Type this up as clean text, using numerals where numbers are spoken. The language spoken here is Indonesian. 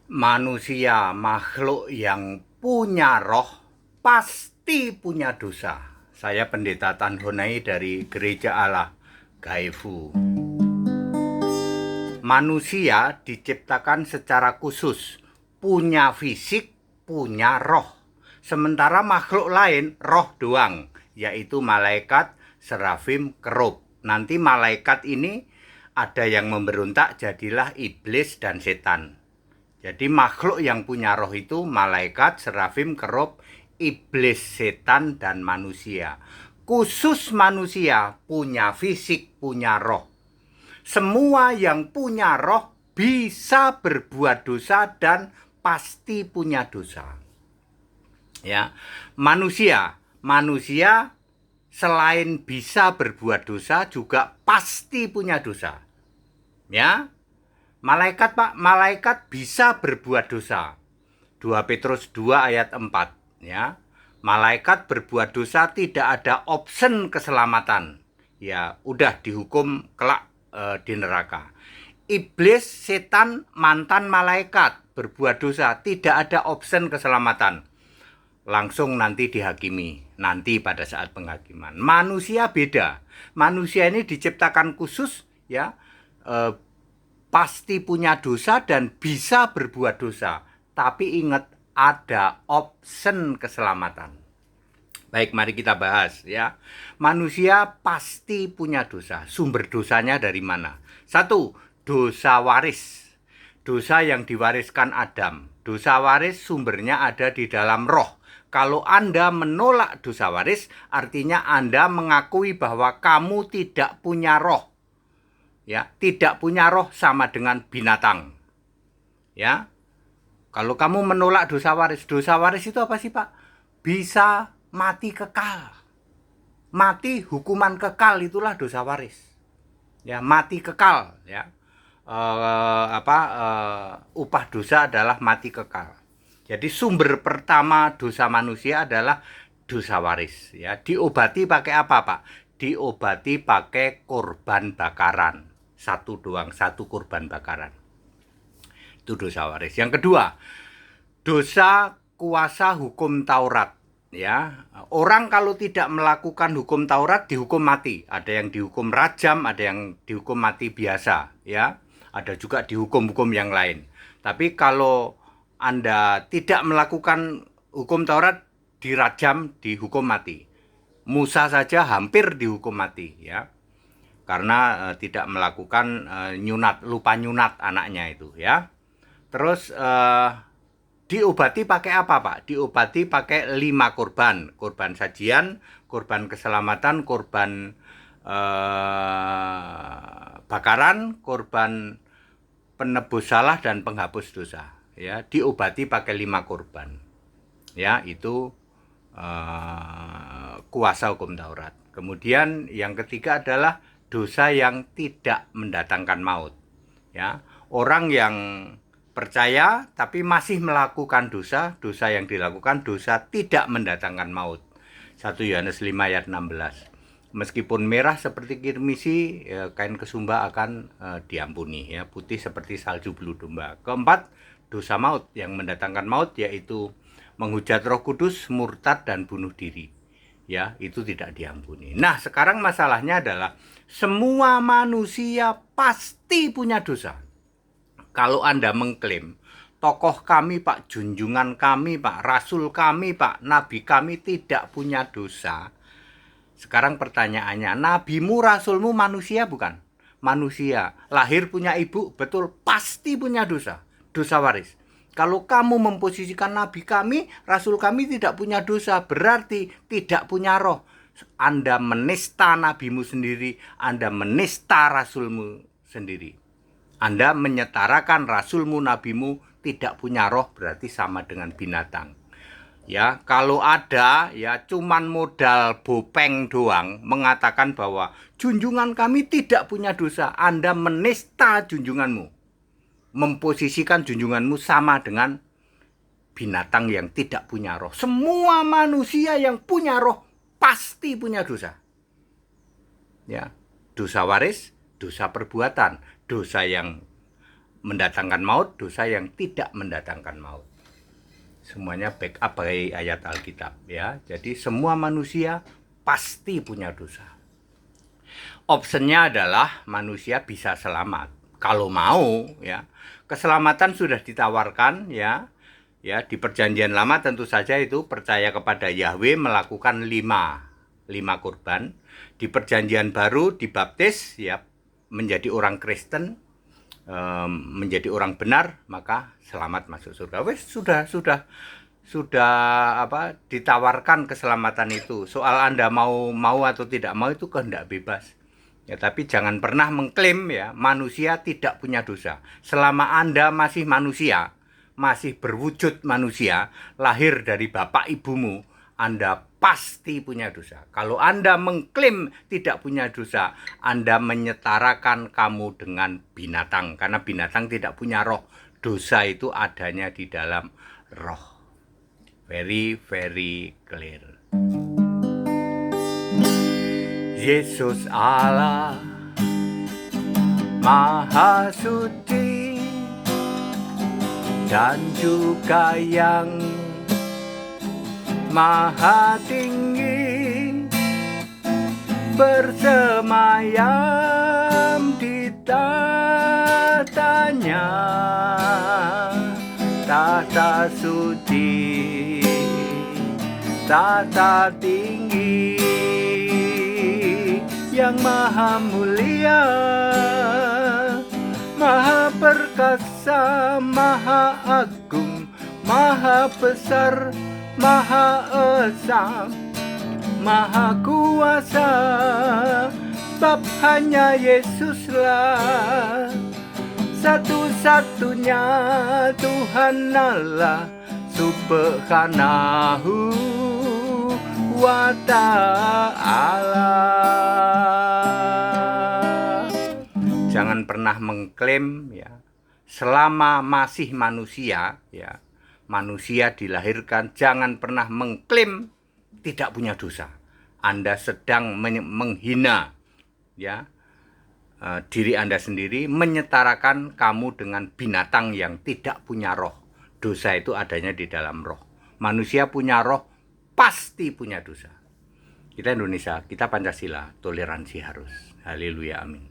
Manusia makhluk yang punya roh pasti punya dosa. Saya Pendeta Tan Honai dari Gereja Allah Gaifu. Manusia diciptakan secara khusus, punya fisik, punya roh. Sementara makhluk lain roh doang, yaitu malaikat, serafim, kerub. Nanti malaikat ini ada yang memberontak, jadilah iblis dan setan. Jadi makhluk yang punya roh itu malaikat, serafim, kerub, iblis, setan, dan manusia. Khusus manusia punya fisik, punya roh. Semua yang punya roh bisa berbuat dosa dan pasti punya dosa. Ya, manusia selain bisa berbuat dosa juga pasti punya dosa. Ya, malaikat bisa berbuat dosa. 2 Petrus 2 ayat 4 ya. Malaikat berbuat dosa tidak ada option keselamatan. Ya, udah dihukum kelak di neraka. Iblis, setan, mantan malaikat berbuat dosa, tidak ada option keselamatan. Langsung nanti dihakimi, nanti pada saat penghakiman. Manusia beda. Manusia ini diciptakan khusus ya, pasti punya dosa dan bisa berbuat dosa. Tapi ingat, ada option keselamatan. Baik, mari kita bahas ya. Manusia pasti punya dosa. Sumber dosanya dari mana? 1. Dosa waris. Dosa yang diwariskan Adam. Dosa waris sumbernya ada di dalam roh. Kalau Anda menolak dosa waris, artinya Anda mengakui bahwa kamu tidak punya roh. Ya, tidak punya roh sama dengan binatang. Ya. Kalau kamu menolak dosa waris itu apa sih, Pak? Bisa mati kekal. Mati hukuman kekal itulah dosa waris. Ya, mati kekal ya. Upah dosa adalah mati kekal. Jadi sumber pertama dosa manusia adalah dosa waris ya. Diobati pakai apa, Pak? Diobati pakai korban bakaran. Satu doang, satu korban bakaran. Itu dosa waris. Yang kedua, dosa kuasa hukum Taurat ya. Orang kalau tidak melakukan hukum Taurat dihukum mati. Ada yang dihukum rajam, ada yang dihukum mati biasa ya. Ada juga dihukum-hukum yang lain. Tapi kalau Anda tidak melakukan hukum Taurat, dirajam, dihukum mati. Musa saja hampir dihukum mati ya. Karena tidak melakukan lupa nyunat anaknya itu ya. Terus diobati pakai apa, Pak? Diobati pakai 5 korban. Korban sajian, korban keselamatan, korban bakaran, korban penebus salah, dan penghapus dosa. Ya, diobati pakai 5 korban. Ya, itu kuasa hukum Taurat. Kemudian yang ketiga adalah dosa yang tidak mendatangkan maut. Ya, orang yang percaya tapi masih melakukan dosa yang dilakukan dosa tidak mendatangkan maut. 1 Yohanes 5 ayat 16. Meskipun merah seperti kirmisi, ya, kain kesumba akan diampuni ya, putih seperti salju bulu domba. Keempat, dosa maut yang mendatangkan maut yaitu menghujat Roh Kudus, murtad, dan bunuh diri. Ya, itu tidak diampuni. Nah, sekarang masalahnya adalah semua manusia pasti punya dosa. Kalau Anda mengklaim tokoh kami, Pak, junjungan kami, Pak, rasul kami, Pak, nabi kami tidak punya dosa. Sekarang pertanyaannya, nabimu, rasulmu manusia bukan? Manusia, lahir punya ibu, betul, pasti punya dosa. Dosa waris. Kalau kamu memposisikan nabi kami, rasul kami tidak punya dosa, berarti tidak punya roh. Anda menista nabimu sendiri, Anda menista rasulmu sendiri. Anda menyetarakan rasulmu, nabimu tidak punya roh, berarti sama dengan binatang. Ya, kalau ada ya cuman modal bopeng doang mengatakan bahwa junjungan kami tidak punya dosa, Anda menista junjunganmu. Memposisikan junjunganmu sama dengan binatang yang tidak punya roh. Semua manusia yang punya roh pasti punya dosa. Ya, dosa waris, dosa perbuatan, dosa yang mendatangkan maut, dosa yang tidak mendatangkan maut. Semuanya backup dari ayat Alkitab ya. Jadi semua manusia pasti punya dosa. Optionnya adalah manusia bisa selamat kalau mau ya. Keselamatan sudah ditawarkan ya. Ya, di perjanjian lama tentu saja itu percaya kepada Yahweh melakukan lima kurban. Di perjanjian baru dibaptis ya, menjadi orang Kristen, menjadi orang benar, maka selamat masuk surga. Wes sudah ditawarkan keselamatan itu. Soal Anda mau atau tidak mau itu kehendak bebas. Ya, tapi jangan pernah mengklaim ya manusia tidak punya dosa. Selama Anda masih manusia, masih berwujud manusia, lahir dari bapak ibumu, Anda pasti punya dosa. Kalau Anda mengklaim tidak punya dosa, Anda menyetarakan kamu dengan binatang. Karena binatang tidak punya roh. Dosa itu adanya di dalam roh. Very, very clear. Yesus Allah Maha Suci dan juga yang Maha Tinggi, bersemayam di tatanya, tata suci, tata tinggi, yang maha mulia, maha perkasa, maha agung, maha besar, maha esa, maha kuasa. Sebab hanya Yesuslah satu-satunya Tuhan Allah Subhanahu wa ta'ala. Jangan pernah mengklaim ya, selama masih manusia ya, manusia dilahirkan, jangan pernah mengklaim tidak punya dosa. Anda sedang menghina ya diri Anda sendiri, menyetarakan kamu dengan binatang yang tidak punya roh. Dosa itu adanya di dalam roh. Manusia punya roh, pasti punya dosa. Kita Indonesia, kita Pancasila, toleransi harus. Haleluya, amin.